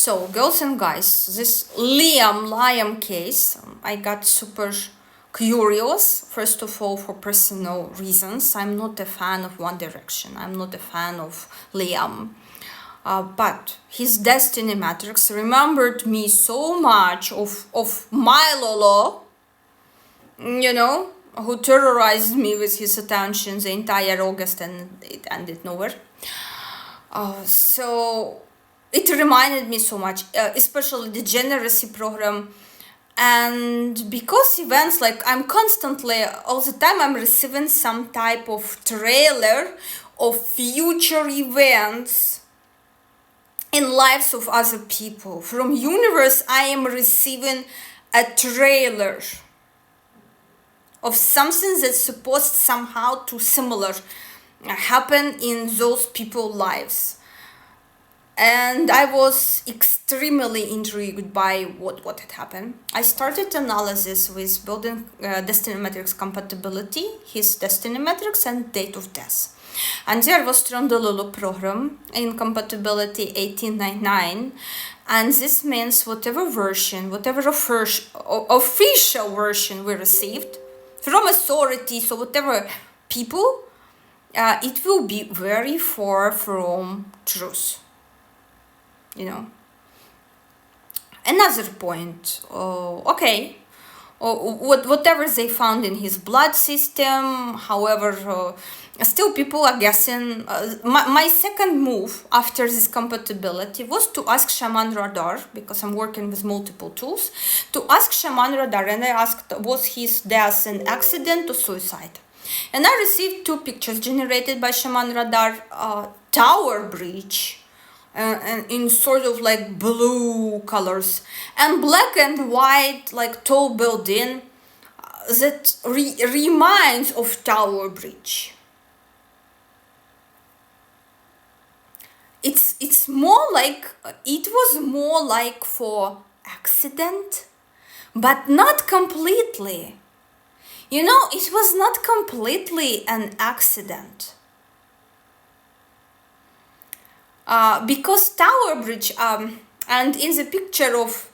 So, girls and guys, this Liam case, I got super curious. First of all, for personal reasons. I'm not a fan of One Direction. I'm not a fan of Liam. But his Destiny Matrix remembered me so much of my Lolo, you know, who terrorized me with his attention the entire August, and it ended nowhere. So it reminded me so much, especially the Generacy program. And because events, like I'm constantly, all the time, I'm receiving some type of trailer of future events in lives of other people. From universe, I am receiving a trailer of something that's supposed somehow to similar happen in those people's lives. And I was extremely intrigued by what had happened. I started analysis with building Destiny Matrix compatibility, his Destiny Matrix, and date of death. And there was Trondololo program in compatibility 1899. And this means whatever version, whatever official version we received from authorities or whatever people, it will be very far from truth. You know. Another point, okay, whatever they found in his blood system, however, still people are guessing. My second move after this compatibility was to ask Shaman Radar, because I'm working with multiple tools, to ask Shaman Radar, and I asked, was his death an accident or suicide? And I received 2 pictures generated by Shaman Radar, tower breach, and in sort of like blue colors, and black and white, like tall building that reminds of tower bridge. It's more like, it was more like for accident, but not completely. You know, it was not completely an accident. Because tower bridge, and in the picture of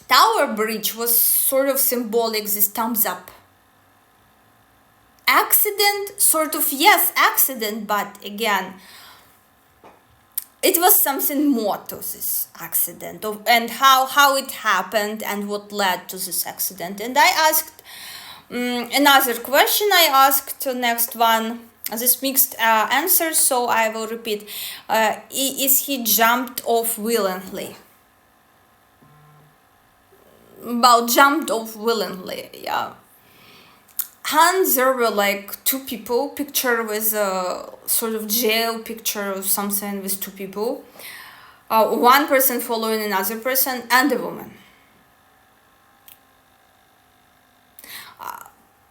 tower bridge was sort of symbolic, this thumbs up. Accident, sort of, yes, accident, but again, it was something more to this accident, and how it happened and what led to this accident. And I asked another question. I asked next one, this mixed answers, so I will repeat. Is he jumped off willingly? Well, jumped off willingly, yeah. And there were like 2 people, picture with a sort of jail picture of something with 2 people. One person following another person, and a woman.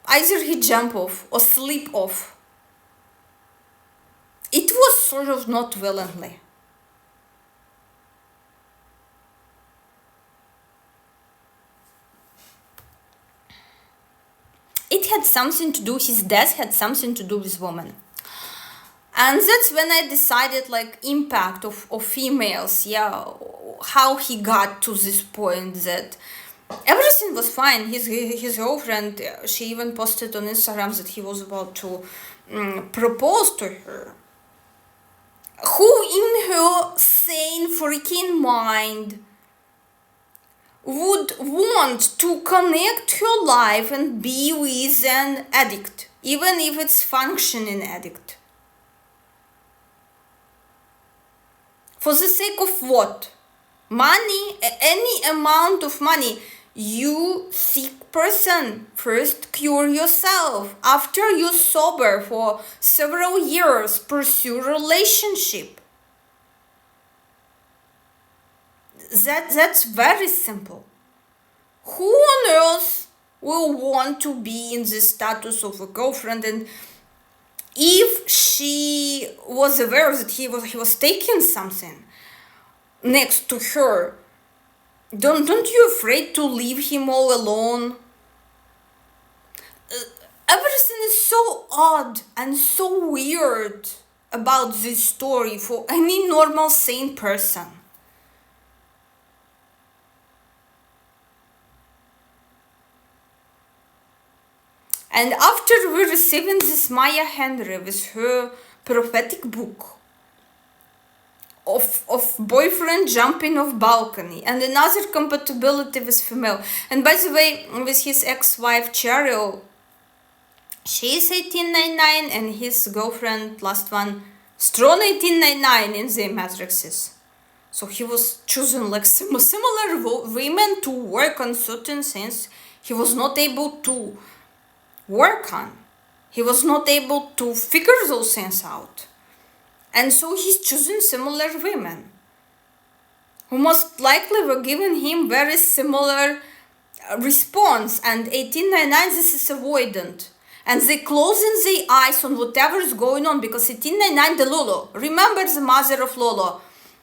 Either he jump off or slip off. It was sort of not willingly. It had something to do, his death had something to do with women. And that's when I decided, like, impact of females, yeah, how he got to this point that everything was fine. His girlfriend, she even posted on Instagram that he was about to propose to her. Who in her sane freaking mind would want to connect her life and be with an addict, even if it's functioning addict? For the sake of what? Money? Any amount of money. You sick person, first cure yourself. After you're sober for several years, pursue relationship. That's very simple. Who on earth will want to be in the status of a girlfriend, and if she was aware that he was taking something next to her, don't you afraid to leave him all alone? Everything is so odd and so weird about this story for any normal sane person. And after we receiving this Maya Henry with her prophetic book of boyfriend jumping off balcony and another compatibility with female. And by the way, with his ex-wife Cheryl, she is 1899 and his girlfriend, last one, strong 1899 in the matrices. So he was choosing like similar women to work on certain things he was not able to work on. He was not able to figure those things out. And so he's choosing similar women who most likely were giving him very similar response. And 1899, this is avoidant. And they closing their eyes on whatever is going on, because 1899, the Lolo. Remember the mother of Lolo.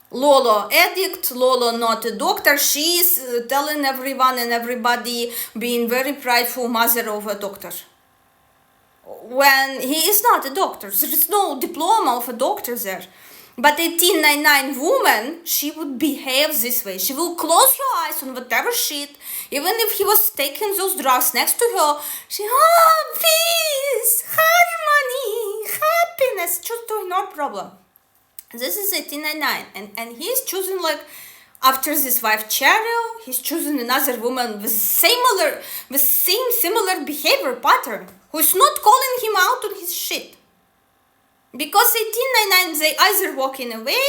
Lolo addict, Lolo not a doctor. She is telling everyone and everybody, being very prideful mother of a doctor. When he is not a doctor, there is no diploma of a doctor there. But 1899 woman, she would behave this way. She will close her eyes on whatever shit. Even if he was taking those drugs next to her, she, peace, harmony, happiness, just to ignore problem. This is 1899, and he is choosing, like, after this wife Cheryl, he's choosing another woman with similar behavior pattern, who is not calling him out on his shit. Because 1899, they either walking away,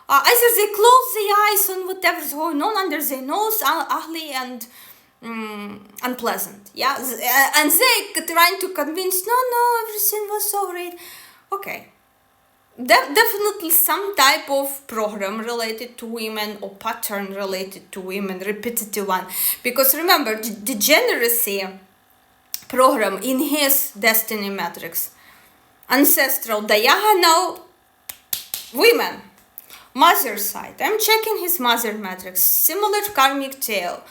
either they close their eyes on whatever's going on under their nose, ugly and unpleasant. Yeah, and they trying to convince, no, everything was so great. Okay. Definitely some type of program related to women or pattern related to women, repetitive one. Because remember, degeneracy program in his destiny matrix, ancestral, diagonal, women, mother side. I'm checking his mother matrix, similar karmic tail,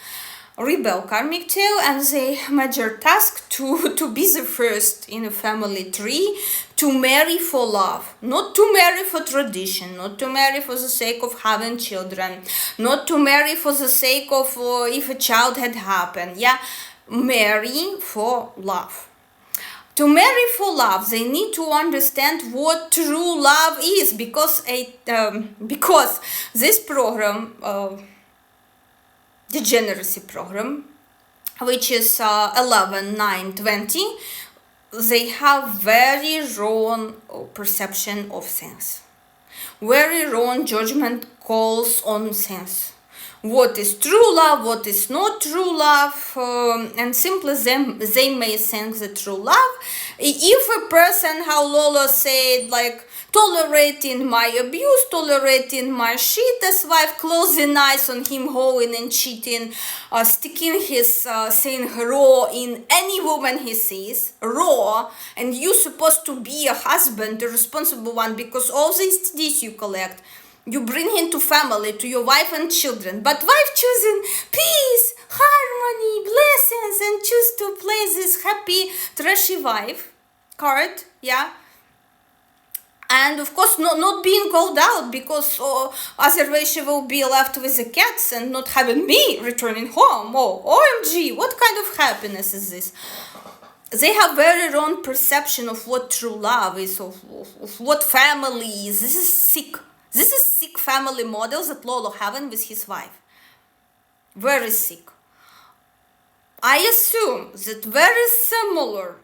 rebel karmic tail, and the major task to be the first in a family tree, to marry for love, not to marry for tradition, not to marry for the sake of having children, not to marry for the sake of if a child had happened. Yeah, marry for love. To marry for love, they need to understand what true love is, because this program, degeneracy program, which is 11, 9, 20, they have very wrong perception of things, very wrong judgment calls on things. What is true love, what is not true love, and simply they may think the true love. If a person, how Lola said, like, tolerating my abuse, tolerating my shit as wife, closing eyes on him hoeing and cheating, sticking his saying raw in any woman he sees, raw, and you're supposed to be a husband, the responsible one, because all these STDs you collect, you bring into family, to your wife and children. But wife choosing peace, harmony, blessings, and choose to play this happy, trashy wife card, yeah. And of course, not being called out, because otherwise she will be left with the cats and not having me returning home. Oh, OMG, what kind of happiness is this? They have very wrong perception of what true love is, of what family is. This is sick. This is sick family models that Lolo having with his wife. Very sick. I assume that very similar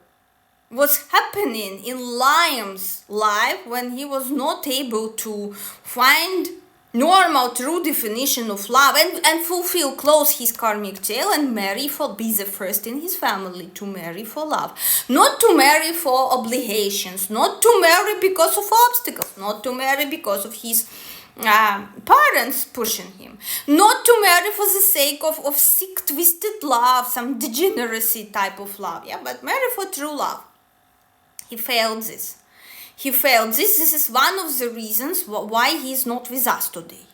was happening in Liam's life when he was not able to find normal true definition of love and fulfill, close his karmic tail and marry for, be the first in his family to marry for love. Not to marry for obligations, not to marry because of obstacles, not to marry because of his parents pushing him, not to marry for the sake of sick, twisted love, some degeneracy type of love, yeah, but marry for true love. He failed this. This is one of the reasons why he is not with us today.